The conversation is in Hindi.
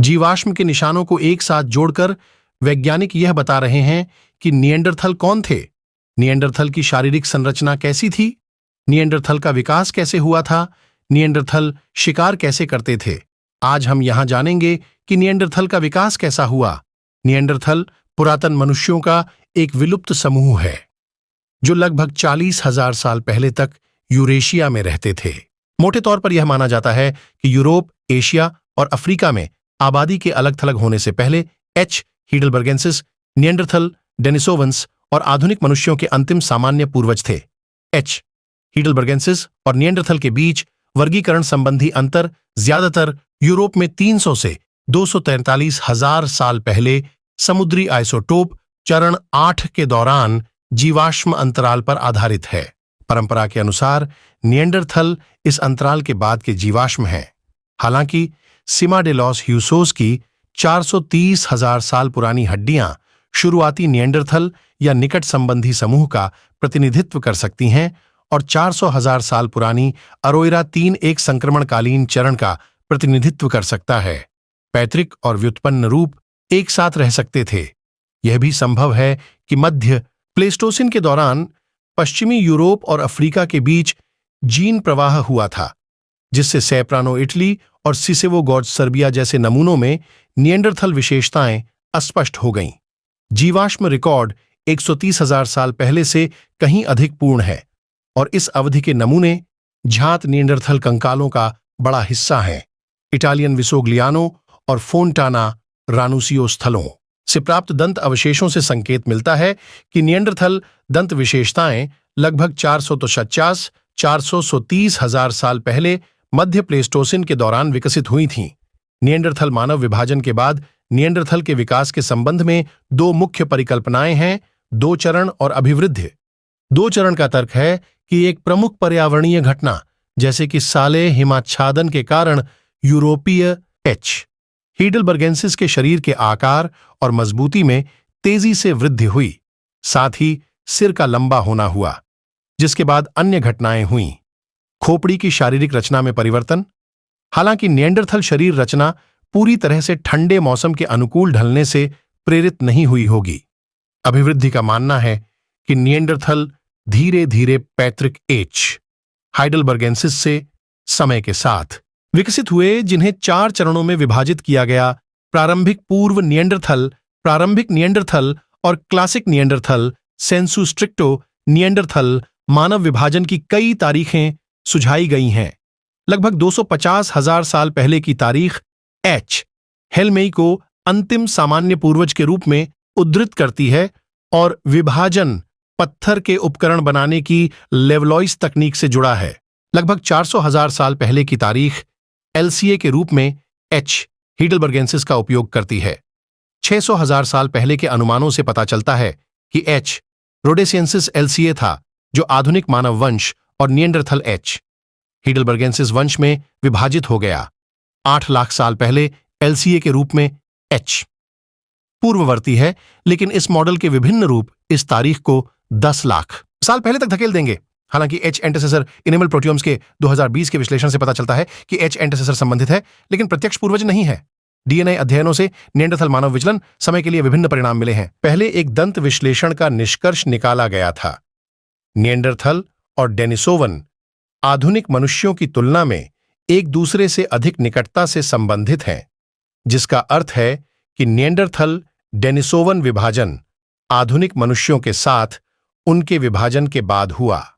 जीवाश्म के निशानों को एक साथ जोड़कर वैज्ञानिक यह बता रहे हैं कि निएंडरथल कौन थे, निएंडरथल की शारीरिक संरचना कैसी थी, निएंडरथल का विकास कैसे हुआ था, निएंडरथल शिकार कैसे करते थे। आज हम यहां जानेंगे कि निएंडरथल का विकास कैसा हुआ। निएंडरथल पुरातन मनुष्यों का एक विलुप्त समूह है जो लगभग 40,000 साल पहले तक यूरेशिया में रहते थे। मोटे तौर पर यह माना जाता है कि यूरोप, एशिया और अफ्रीका में आबादी के अलग थलग होने से पहले एच. हीडलबर्गेंसिस, निएंडरथल, डेनिसोवंस और आधुनिक मनुष्यों के अंतिम सामान्य पूर्वज थे। एच. हीडलबर्गेंसिस और निएंडरथल के बीच वर्गीकरण संबंधी अंतर ज्यादातर यूरोप में 300 से 243,000 साल पहले समुद्री आइसोटोप चरण 8 के दौरान जीवाश्म अंतराल पर आधारित है। परंपरा के अनुसार निएंडरथल इस अंतराल के बाद के जीवाश्म हैं। हालांकि सिमा डे लॉस ह्यूसोस की 430,000 साल पुरानी हड्डियां शुरुआती निएंडरथल या निकट संबंधी समूह का प्रतिनिधित्व कर सकती हैं और 400,000 साल पुरानी अरोइरा 3 एक संक्रमणकालीन चरण का प्रतिनिधित्व कर सकता है। पैतृक और व्युत्पन्न रूप एक साथ रह सकते थे। यह भी संभव है कि मध्य प्लेस्टोसिन के दौरान पश्चिमी यूरोप और अफ्रीका के बीच जीन प्रवाह हुआ था, जिससे सैप्रानो इटली और सिसेवो गॉर्ज सर्बिया जैसे नमूनों में निएंडरथल विशेषताएं अस्पष्ट हो गईं। जीवाश्म रिकॉर्ड 130,000 साल पहले से कहीं अधिक पूर्ण है और इस अवधि के नमूने झात निएंडरथल कंकालों का बड़ा हिस्सा हैं। इटालियन विसोग्लियानो और फोंटाना रानुसियो स्थलों से प्राप्त दंत अवशेषों से संकेत मिलता है कि निएंडरथल दंत विशेषताएं लगभग 430,000 साल पहले मध्य प्लेस्टोसिन के दौरान विकसित हुई थीं। निएंडरथल मानव विभाजन के बाद निएंडरथल के विकास के संबंध में दो मुख्य परिकल्पनाएं हैं: दो चरण और अभिवृद्धि। दो चरण का तर्क है कि एक प्रमुख पर्यावरणीय घटना जैसे कि साले हिमाच्छादन के कारण यूरोपीय एच. हीडलबर्गेंसिस के शरीर के आकार और मजबूती में तेजी से वृद्धि हुई, साथ ही सिर का लंबा होना हुआ, जिसके बाद अन्य घटनाएं हुईं। खोपड़ी की शारीरिक रचना में परिवर्तन। हालांकि निएंडरथल शरीर रचना पूरी तरह से ठंडे मौसम के अनुकूल ढलने से प्रेरित नहीं हुई होगी। अभिवृद्धि का मानना है कि निएंडरथल धीरे धीरे पैतृक एच. हाइडलबर्गेंसिस से समय के साथ विकसित हुए, जिन्हें 4 चरणों में विभाजित किया गया: प्रारंभिक पूर्व निएंडरथल, प्रारंभिक निएंडरथल और क्लासिक निएंडरथल। सेंसु स्ट्रिक्टो निएंडरथल मानव विभाजन की कई तारीखें सुझाई गई हैं। लगभग 250,000 साल पहले की तारीख एच. हेलमेई को अंतिम सामान्य पूर्वज के रूप में उद्धृत करती है और विभाजन पत्थर के उपकरण बनाने की लेवलॉइस तकनीक से जुड़ा है। लगभग 400,000 साल पहले की तारीख एलसीए के रूप में एच. हीडलबर्गेंसिस का उपयोग करती है। 600,000 साल पहले के अनुमानों से पता चलता है कि एच. रोडेसियंसिस एलसीए था, जो आधुनिक मानव वंश और निएंडरथल एच. हीडलबर्गेंसिस वंश में विभाजित हो गया। 8 लाख साल पहले एलसीए के रूप में एच. पूर्ववर्ती है, लेकिन इस मॉडल के विभिन्न रूप इस तारीख को 10 लाख साल पहले तक धकेल देंगे। हालांकि एच एंटेसेसर इनेमल प्रोटियोम्स के 2020 के विश्लेषण से पता चलता है कि एच एंटेसेसर संबंधित है, लेकिन प्रत्यक्ष पूर्वज नहीं है। डीएनए अध्ययनों से निएंडरथल मानव विचलन समय के लिए विभिन्न परिणाम मिले हैं। पहले एक दंत विश्लेषण का निष्कर्ष निकाला गया था: निएंडरथल और डेनिसोवन आधुनिक मनुष्यों की तुलना में एक दूसरे से अधिक निकटता से संबंधित हैं, जिसका अर्थ है कि निएंडरथल डेनिसोवन विभाजन आधुनिक मनुष्यों के साथ उनके विभाजन के बाद हुआ।